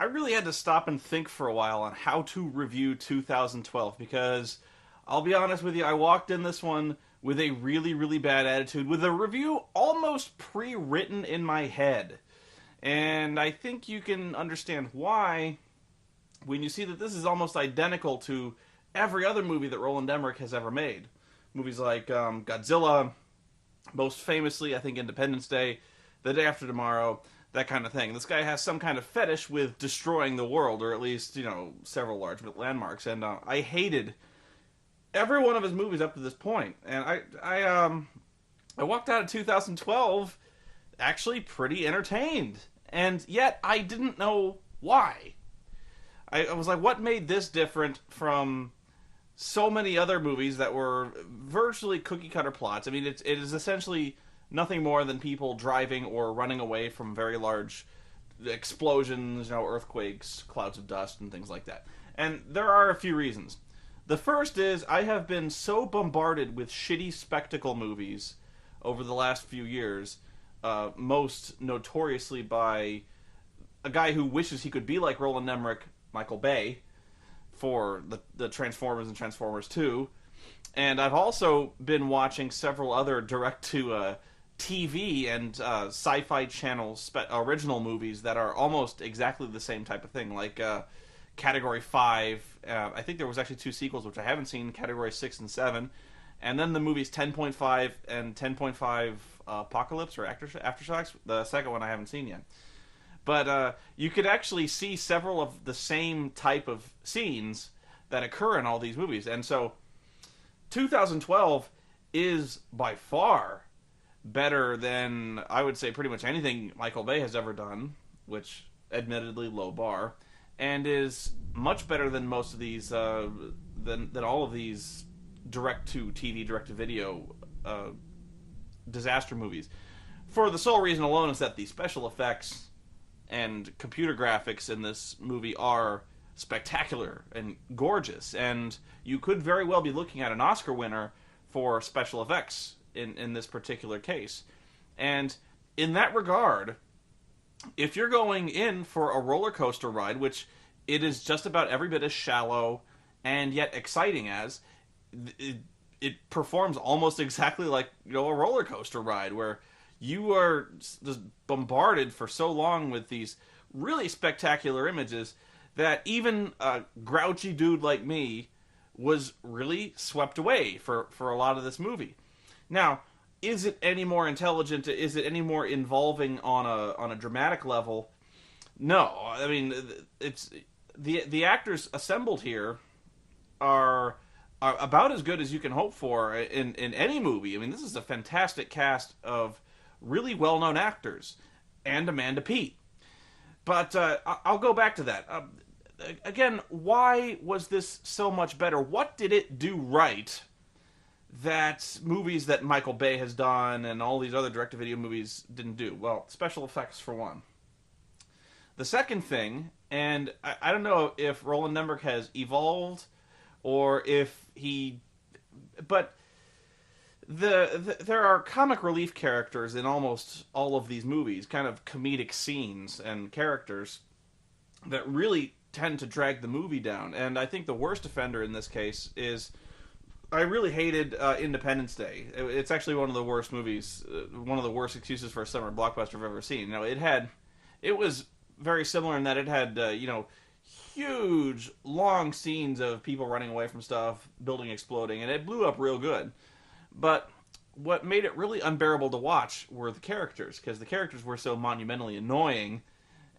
I really had to stop and think for a while on how to review 2012 because I'll be honest with you, I walked in this one with a really, really bad attitude, with a review almost pre written in my head. And I think you can understand why when you see that this is almost identical to every other movie that Roland Emmerich has ever made. Movies like Godzilla, most famously, I think, Independence Day, The Day After Tomorrow, that kind of thing. This guy has some kind of fetish with destroying the world, or at least, several large landmarks. And I hated every one of his movies up to this point. And I walked out of 2012 actually pretty entertained. And yet I didn't know why. I was like, what made this different from so many other movies that were virtually cookie cutter plots? I mean, it is essentially nothing more than people driving or running away from very large explosions, earthquakes, clouds of dust, and things like that. And there are a few reasons. The first is I have been so bombarded with shitty spectacle movies over the last few years, most notoriously by a guy who wishes he could be like Roland Emmerich, Michael Bay, for the Transformers and Transformers 2. And I've also been watching several other direct-to TV and Sci-Fi Channel original movies that are almost exactly the same type of thing, like Category 5. I think there was actually 2 sequels, which I haven't seen, Category 6 and 7. And then the movies 10.5 and 10.5 Apocalypse or Aftershocks. The second one I haven't seen yet. But you could actually see several of the same type of scenes that occur in all these movies. And so 2012 is by far better than, I would say, pretty much anything Michael Bay has ever done, which admittedly low bar, and is much better than most of these, than all of these direct-to-TV, direct-to-video disaster movies. For the sole reason alone is that the special effects and computer graphics in this movie are spectacular and gorgeous, and you could very well be looking at an Oscar winner for special effects in this particular case. And in that regard, if you're going in for a roller coaster ride, which it is just about every bit as shallow and yet exciting as, it performs almost exactly like a roller coaster ride, where you are just bombarded for so long with these really spectacular images that even a grouchy dude like me was really swept away for a lot of this movie. Now, is it any more intelligent? Is it any more involving on a dramatic level? No. I mean, it's the actors assembled here are about as good as you can hope for in any movie. I mean, this is a fantastic cast of really well-known actors, and Amanda Peet. But I'll go back to that. Again, why was this so much better? What did it do right that movies that Michael Bay has done and all these other direct-to-video movies didn't do? Well, special effects, for one. The second thing, and I don't know if Roland Emmerich has evolved or if he... But there are comic relief characters in almost all of these movies, kind of comedic scenes and characters that really tend to drag the movie down. And I think the worst offender in this case is, I really hated Independence Day. It's actually one of the worst movies, one of the worst excuses for a summer blockbuster I've ever seen. It was very similar in that it had, huge, long scenes of people running away from stuff, building exploding, and it blew up real good. But what made it really unbearable to watch were the characters, because the characters were so monumentally annoying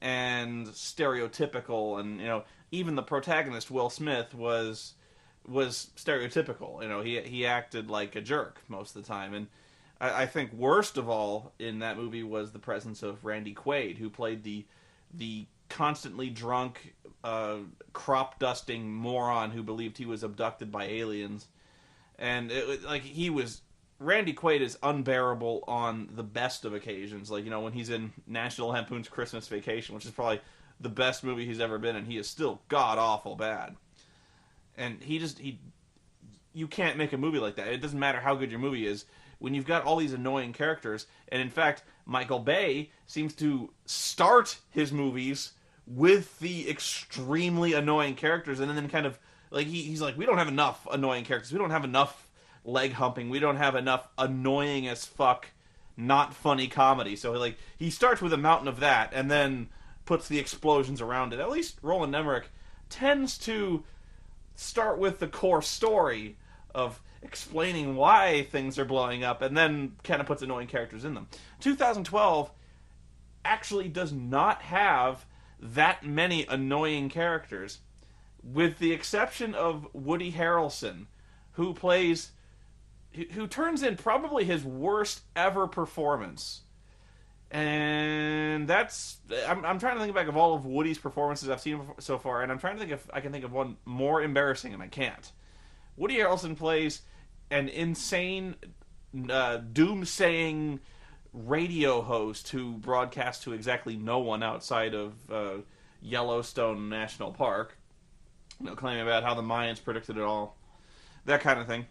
and stereotypical, and even the protagonist, Will Smith, was stereotypical. He acted like a jerk most of the time. And I think worst of all in that movie was the presence of Randy Quaid, who played the constantly drunk, crop dusting moron who believed he was abducted by aliens. And Randy Quaid is unbearable on the best of occasions. When he's in National Lampoon's Christmas Vacation, which is probably the best movie he's ever been in, he is still god-awful bad. And you can't make a movie like that. It doesn't matter how good your movie is when you've got all these annoying characters. And in fact, Michael Bay seems to start his movies with the extremely annoying characters, and then kind of like he's like, we don't have enough annoying characters, we don't have enough leg humping, we don't have enough annoying as fuck, not funny comedy. So like he starts with a mountain of that, and then puts the explosions around it. At least Roland Emmerich tends to start with the core story of explaining why things are blowing up, and then kind of puts annoying characters in them. 2012 actually does not have that many annoying characters, with the exception of Woody Harrelson, who turns in probably his worst ever performance. And that's... I'm trying to think back of all of Woody's performances I've seen so far, and I'm trying to think if I can think of one more embarrassing, and I can't. Woody Harrelson plays an insane, doomsaying radio host who broadcasts to exactly no one outside of Yellowstone National Park. Claiming about how the Mayans predicted it all. That kind of thing.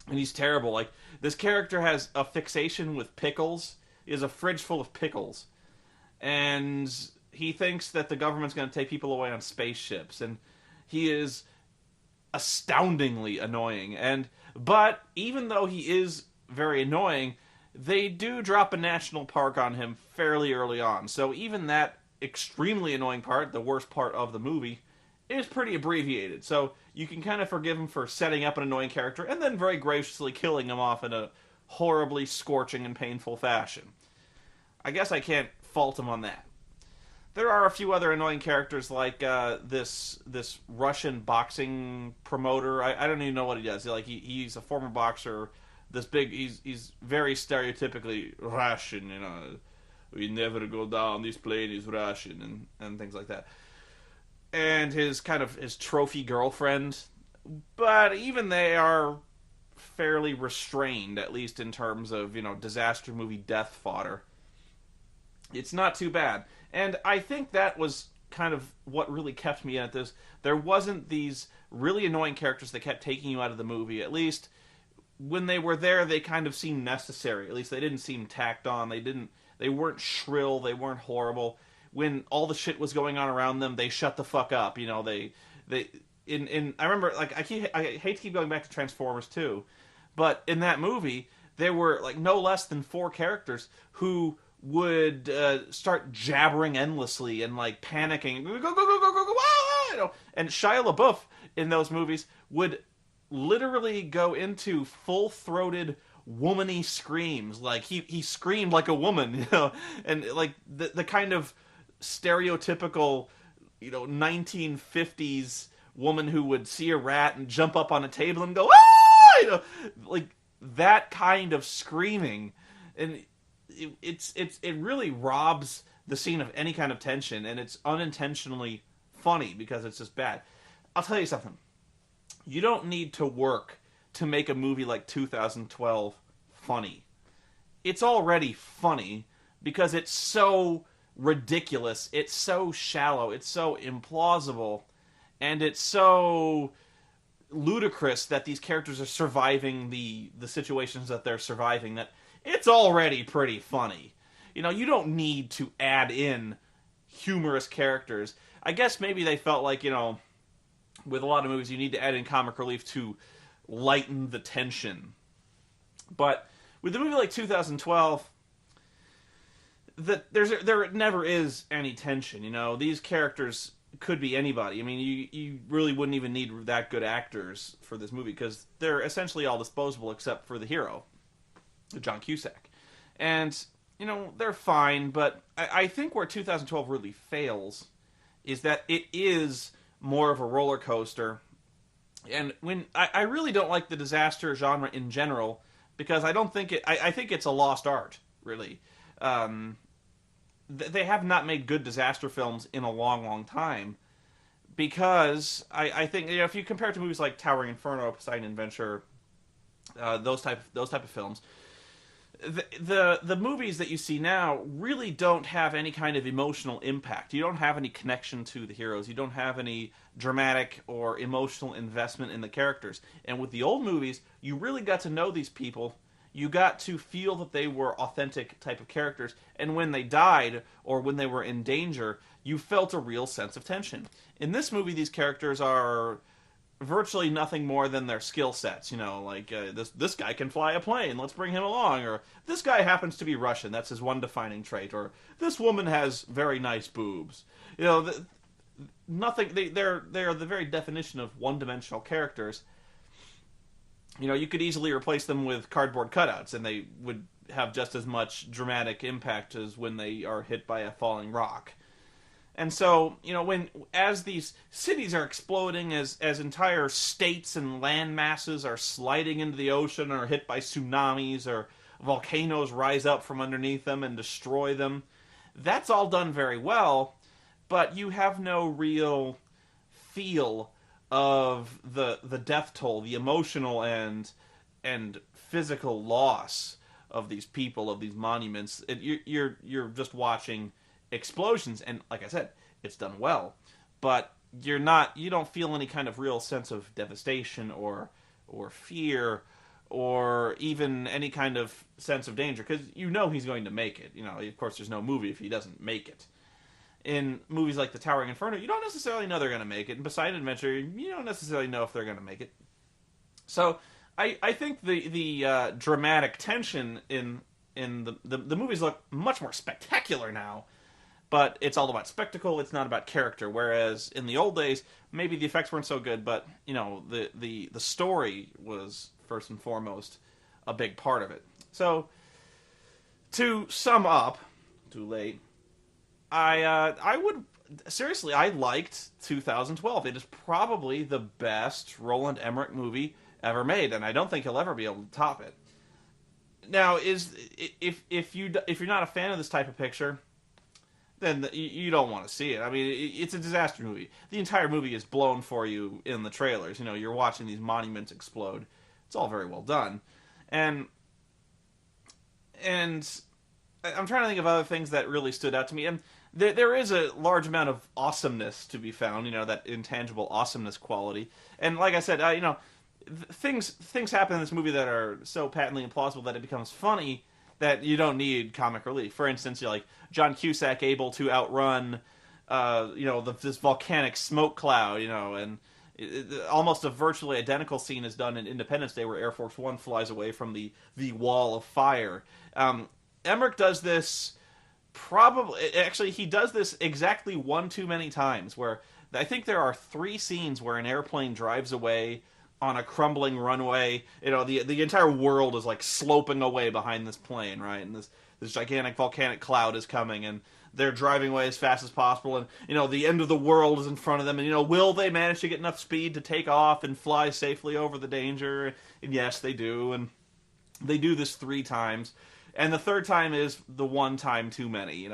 And he's terrible. Like, this character has a fixation with pickles. He has a fridge full of pickles. And he thinks that the government's going to take people away on spaceships. And he is astoundingly annoying. But even though he is very annoying, they do drop a national park on him fairly early on. So even that extremely annoying part, the worst part of the movie, is pretty abbreviated. So you can kind of forgive him for setting up an annoying character and then very graciously killing him off in a horribly scorching and painful fashion. I guess I can't fault him on that. There are a few other annoying characters, like this Russian boxing promoter. I don't even know what he does. He's a former boxer. He's very stereotypically Russian. We never go down. This plane is Russian, and things like that. And his trophy girlfriend, but even they are fairly restrained, at least in terms of disaster movie death fodder. It's not too bad. And I think that was kind of what really kept me at this. There wasn't these really annoying characters that kept taking you out of the movie. At least when they were there, they kind of seemed necessary. At least they didn't seem tacked on. They weren't shrill. They weren't horrible. When all the shit was going on around them, they shut the fuck up. I remember, like, I hate to keep going back to Transformers 2, but in that movie, there were like no less than 4 characters who would start jabbering endlessly and like panicking, go go go go go go go, ah! And Shia LaBeouf in those movies would literally go into full-throated womany screams. Like he screamed like a woman, and like the kind of stereotypical 1950s woman who would see a rat and jump up on a table and go, ah! Like that kind of screaming. And it really robs the scene of any kind of tension, and it's unintentionally funny because it's just bad. I'll tell you something. You don't need to work to make a movie like 2012 funny. It's already funny because it's so ridiculous, it's so shallow, it's so implausible, and it's so ludicrous that these characters are surviving the situations that they're surviving, that it's already pretty funny. You don't need to add in humorous characters. I guess maybe they felt like, with a lot of movies, you need to add in comic relief to lighten the tension. But with a movie like 2012, there never is any tension. These characters could be anybody. I mean, you really wouldn't even need that good actors for this movie because they're essentially all disposable except for the hero, John Cusack. And, they're fine, but I think where 2012 really fails is that it is more of a roller coaster. And when I really don't like the disaster genre in general, because I don't think I think it's a lost art, really. They have not made good disaster films in a long, long time, because I think if you compare it to movies like Towering Inferno, Poseidon Adventure, those type of films, the movies that you see now really don't have any kind of emotional impact. You don't have any connection to the heroes. You don't have any dramatic or emotional investment in the characters. And with the old movies, you really got to know these people. you got to feel that they were authentic type of characters, and when they died or when they were in danger, you felt a real sense of tension. In this movie, these characters are virtually nothing more than their skill sets. Like this guy can fly a plane. Let's bring him along. Or this guy happens to be Russian. That's his one defining trait. Or this woman has very nice boobs. Nothing. They're the very definition of one-dimensional characters. You could easily replace them with cardboard cutouts, and they would have just as much dramatic impact as when they are hit by a falling rock. And so, as these cities are exploding, as entire states and land masses are sliding into the ocean or hit by tsunamis or volcanoes rise up from underneath them and destroy them, that's all done very well, but you have no real feel of the death toll, the emotional and physical loss of these people, of these monuments. You're just watching explosions, and like I said, it's done well, but you don't feel any kind of real sense of devastation or fear or even any kind of sense of danger, because he's going to make it. Of course, there's no movie if he doesn't make it. In movies like The Towering Inferno, you don't necessarily know they're going to make it. In Poseidon Adventure, you don't necessarily know if they're going to make it. So I think the dramatic tension in the movies look much more spectacular now. But it's all about spectacle, it's not about character. Whereas in the old days, maybe the effects weren't so good, but the story was first and foremost a big part of it. So to sum up, too late, I would seriously, I liked 2012. It is probably the best Roland Emmerich movie ever made, and I don't think he'll ever be able to top it. Now, if you're not a fan of this type of picture, then you don't want to see it. I mean, it's a disaster movie. The entire movie is blown for you in the trailers. You're watching these monuments explode. It's all very well done. And I'm trying to think of other things that really stood out to me. And there is a large amount of awesomeness to be found, that intangible awesomeness quality. And like I said, things happen in this movie that are so patently implausible that it becomes funny, that you don't need comic relief. For instance, like John Cusack able to outrun, this volcanic smoke cloud, and almost a virtually identical scene is done in Independence Day, where Air Force One flies away from the wall of fire. Emmerich does this he does this exactly one too many times, where I think there are 3 scenes where an airplane drives away on a crumbling runway. The entire world is like sloping away behind this plane, right? And this gigantic volcanic cloud is coming, and they're driving away as fast as possible, and the end of the world is in front of them, and will they manage to get enough speed to take off and fly safely over the danger? And yes, they do, and they do this 3 times, and the 3rd time is the one time too many.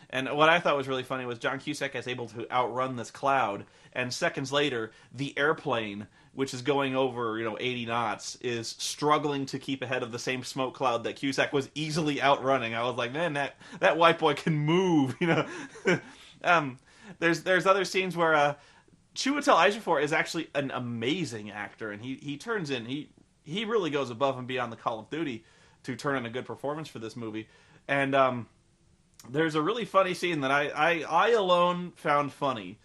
And what I thought was really funny was John Cusack is able to outrun this cloud, and seconds later, the airplane, which is going over, 80 knots, is struggling to keep ahead of the same smoke cloud that Cusack was easily outrunning. I was like, man, that white boy can move, There's other scenes where Chiwetel Ejiofor is actually an amazing actor, and he turns in, he really goes above and beyond the Call of Duty to turn in a good performance for this movie. And there's a really funny scene that I alone found funny,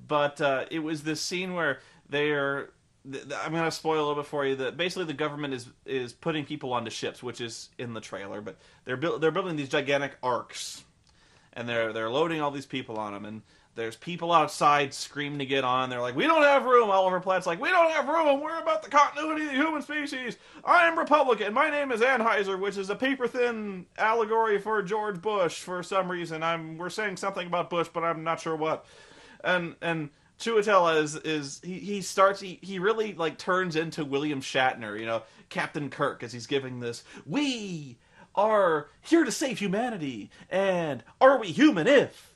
but it was this scene where I'm going to spoil a little bit for you, that basically the government is putting people onto ships, which is in the trailer, but they're building these gigantic arcs, and they're loading all these people on them, and there's people outside screaming to get on. They're like, we don't have room. Oliver Platt's like, we don't have room. We're about the continuity of the human species. I am Republican. My name is Anheuser, which is a paper-thin allegory for George Bush for some reason. We're saying something about Bush, but I'm not sure what. And Chiwetel he really like turns into William Shatner, Captain Kirk, as he's giving this, we are here to save humanity, and are we human if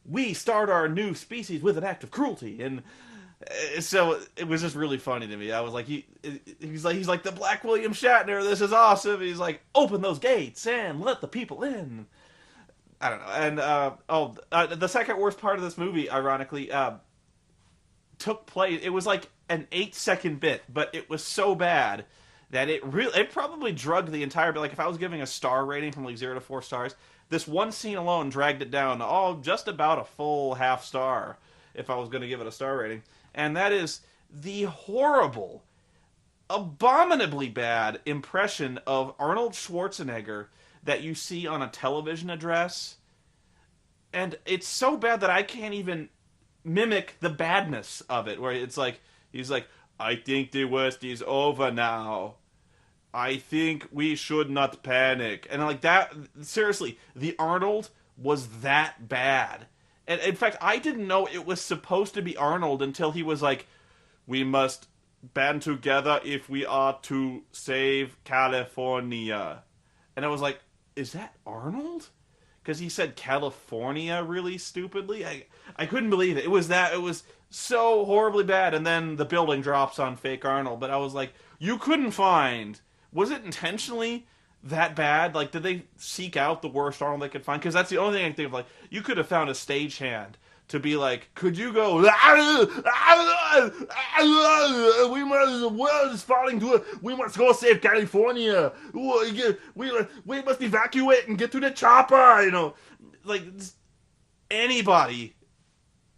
we start our new species with an act of cruelty? And so it was just really funny to me. I was like, he's like the Black William Shatner. This is awesome. He's like, open those gates and let the people in. I don't know. And the second worst part of this movie, ironically, took place. It was like an 8-second bit, but it was so bad that it probably drugged the entire. Like if I was giving a star rating from like 0 to 4 stars, this one scene alone dragged it down to just about a full half star if I was going to give it a star rating. And that is the horrible, abominably bad impression of Arnold Schwarzenegger that you see on a television address. And it's so bad that I can't even mimic the badness of it, where it's like, he's like, I think the worst is over now. I think we should not panic. And like that, seriously, the Arnold was that bad. And in fact, I didn't know it was supposed to be Arnold until he was like, we must band together if we are to save California. And I was like, is that Arnold? Because he said California really stupidly. I couldn't believe it. It was so horribly bad. And then the building drops on fake Arnold. But I was like, you couldn't find. Was it intentionally that bad? Like, did they seek out the worst Arnold they could find? Because that's the only thing I can think of. Like, you could have found a stagehand to be like, could you go, we must, the world is falling to it. We must go save California. We must evacuate and get to the chopper. You know, like anybody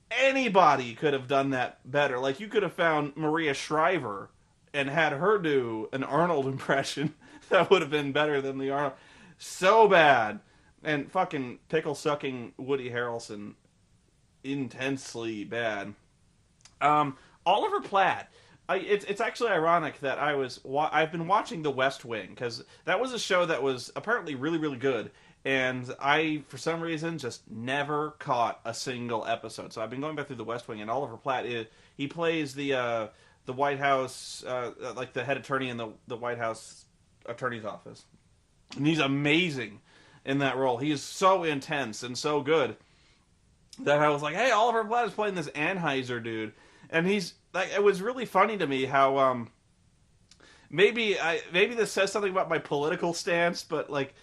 could have done that better. Like, you could have found Maria Shriver and had her do an Arnold impression. That would have been better than the Arnold. So bad. And fucking pickle-sucking Woody Harrelson, intensely bad. Oliver Platt. It's actually ironic that I've been watching The West Wing, because that was a show that was apparently really, really good. And I, for some reason, just never caught a single episode. So I've been going back through The West Wing, and Oliver Platt, he plays the White House, like the head attorney in the White House attorney's office. And he's amazing in that role. He is so intense and so good that I was like, hey, Oliver Platt is playing this Anheuser dude. And he's like, it was really funny to me how maybe this says something about my political stance, but like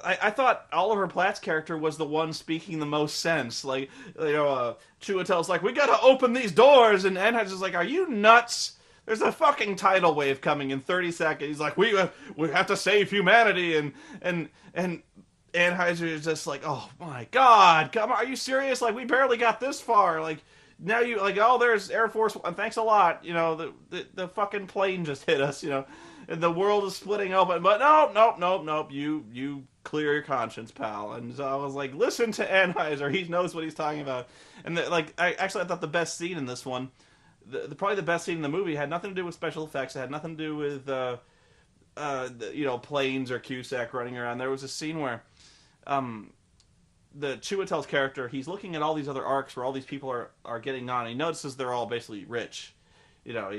I thought Oliver Platt's character was the one speaking the most sense. Like, you know, Chiwetel's like, we gotta open these doors, and Anheuser's like, are you nuts? There's a fucking tidal wave coming in 30 seconds. He's like, we have to save humanity, and Anheuser is just like, oh my god, come on, are you serious? Like, we barely got this far. Like, now you like, oh, there's Air Force One, thanks a lot. You know, the fucking plane just hit us. You know, and the world is splitting open. But nope. You clear your conscience, pal. And so I was like, listen to Anheuser. He knows what he's talking about. And I thought the best scene in this one, probably the best scene in the movie, had nothing to do with special effects. It had nothing to do with planes or Cusack running around. There was a scene where the Chiwetel's character, he's looking at all these other arcs where all these people are getting on. And he notices they're all basically rich. You know,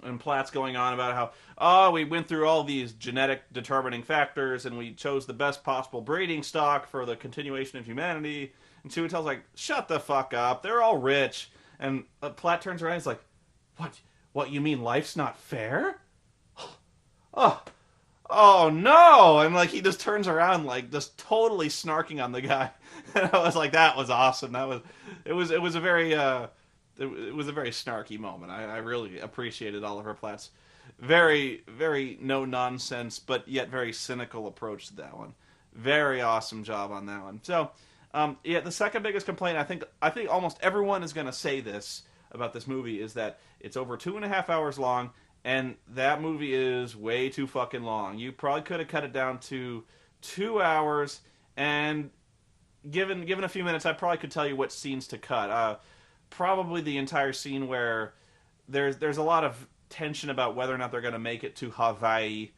and Platt's going on about how, we went through all these genetic determining factors and we chose the best possible breeding stock for the continuation of humanity. And Chiwetel's like, shut the fuck up. They're all rich. And Platt turns around and he's like, what, you mean life's not fair? Oh no! And like he just turns around, like just totally snarking on the guy, and I was like, that was awesome. It was a very snarky moment. I really appreciated Oliver Platt's very, very no nonsense but yet very cynical approach to that one. Very awesome job on that one. So, the second biggest complaint, I think almost everyone is going to say this about this movie, is that it's over 2.5 hours long. And that movie is way too fucking long. You probably could have cut it down to 2 hours, and given a few minutes, I probably could tell you what scenes to cut. Probably the entire scene where there's a lot of tension about whether or not they're going to make it to Hawaii,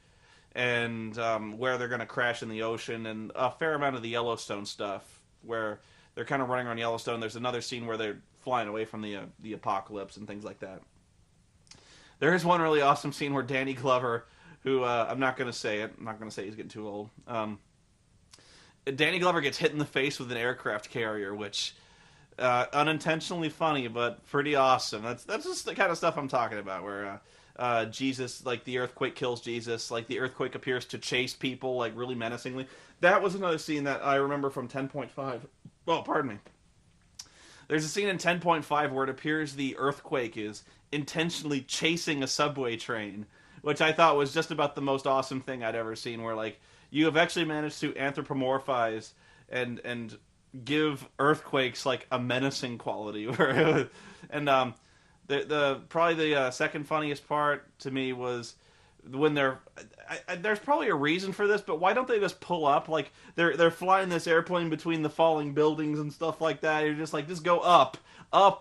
and where they're going to crash in the ocean, and a fair amount of the Yellowstone stuff, where they're kind of running around Yellowstone. There's another scene where they're flying away from the apocalypse and things like that. There is one really awesome scene where Danny Glover, who, I'm not going to say it. I'm not going to say he's getting too old. Danny Glover gets hit in the face with an aircraft carrier, which, unintentionally funny, but pretty awesome. That's just the kind of stuff I'm talking about, where Jesus, like the earthquake kills Jesus, like the earthquake appears to chase people, like really menacingly. That was another scene that I remember from 10.5. Well, pardon me. There's a scene in 10.5 where it appears the earthquake is intentionally chasing a subway train, which I thought was just about the most awesome thing I'd ever seen. Where like you have actually managed to anthropomorphize and give earthquakes like a menacing quality. And the probably the second funniest part to me was when there's probably a reason for this, but why don't they just pull up? Like they're flying this airplane between the falling buildings and stuff like that. You're just like, just go up,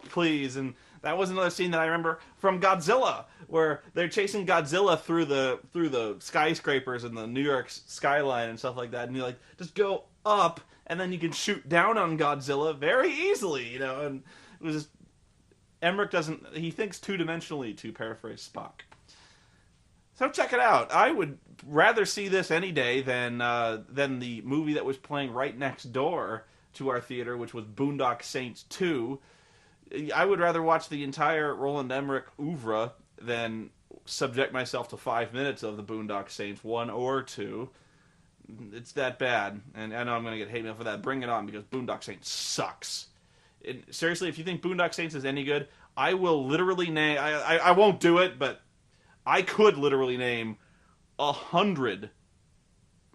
please. And that was another scene that I remember from Godzilla, where they're chasing Godzilla through the skyscrapers and the New York skyline and stuff like that. And you're like, just go up, and then you can shoot down on Godzilla very easily, you know. And it was just, Emmerich he thinks two-dimensionally, to paraphrase Spock. So check it out. I would rather see this any day than the movie that was playing right next door to our theater, which was Boondock Saints 2. I would rather watch the entire Roland Emmerich oeuvre than subject myself to 5 minutes of the Boondock Saints 1 or 2. It's that bad. And I know I'm going to get hate mail for that. Bring it on, because Boondock Saints sucks. Seriously, if you think Boondock Saints is any good, I will literally name... I won't do it, but I could literally name 100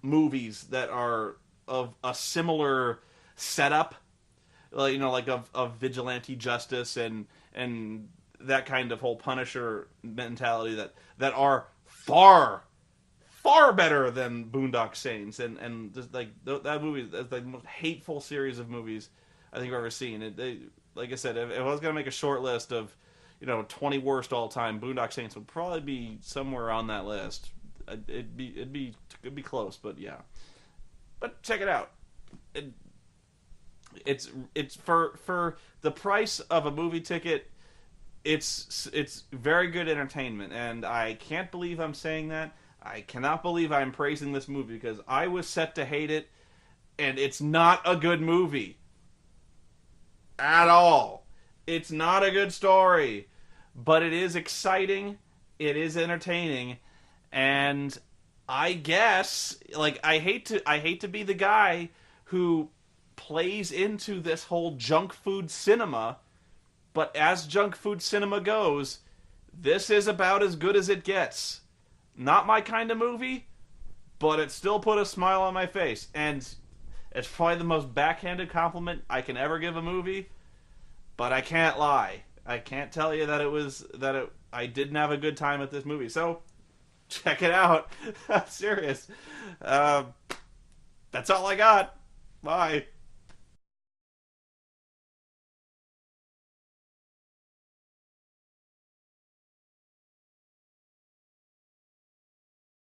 movies that are of a similar setup, like, you know, like of vigilante justice and that kind of whole Punisher mentality that are far better than Boondock Saints, and just like that movie, that's like the most hateful series of movies I think I've ever seen. Like I said, if I was gonna make a short list of 20 worst all time, Boondock Saints would probably be somewhere on that list. It'd be close, but yeah. But check it out. It's for the price of a movie ticket. It's very good entertainment, and I can't believe I'm saying that. I cannot believe I'm praising this movie, because I was set to hate it, and it's not a good movie at all. It's not a good story, but it is exciting, it is entertaining, and I guess, like, I hate to be the guy who plays into this whole junk food cinema, but as junk food cinema goes, this is about as good as it gets. Not my kind of movie, but it still put a smile on my face, and it's probably the most backhanded compliment I can ever give a movie. But I can't lie. I can't tell you that I didn't have a good time at this movie. So, check it out. I'm serious. That's all I got. Bye.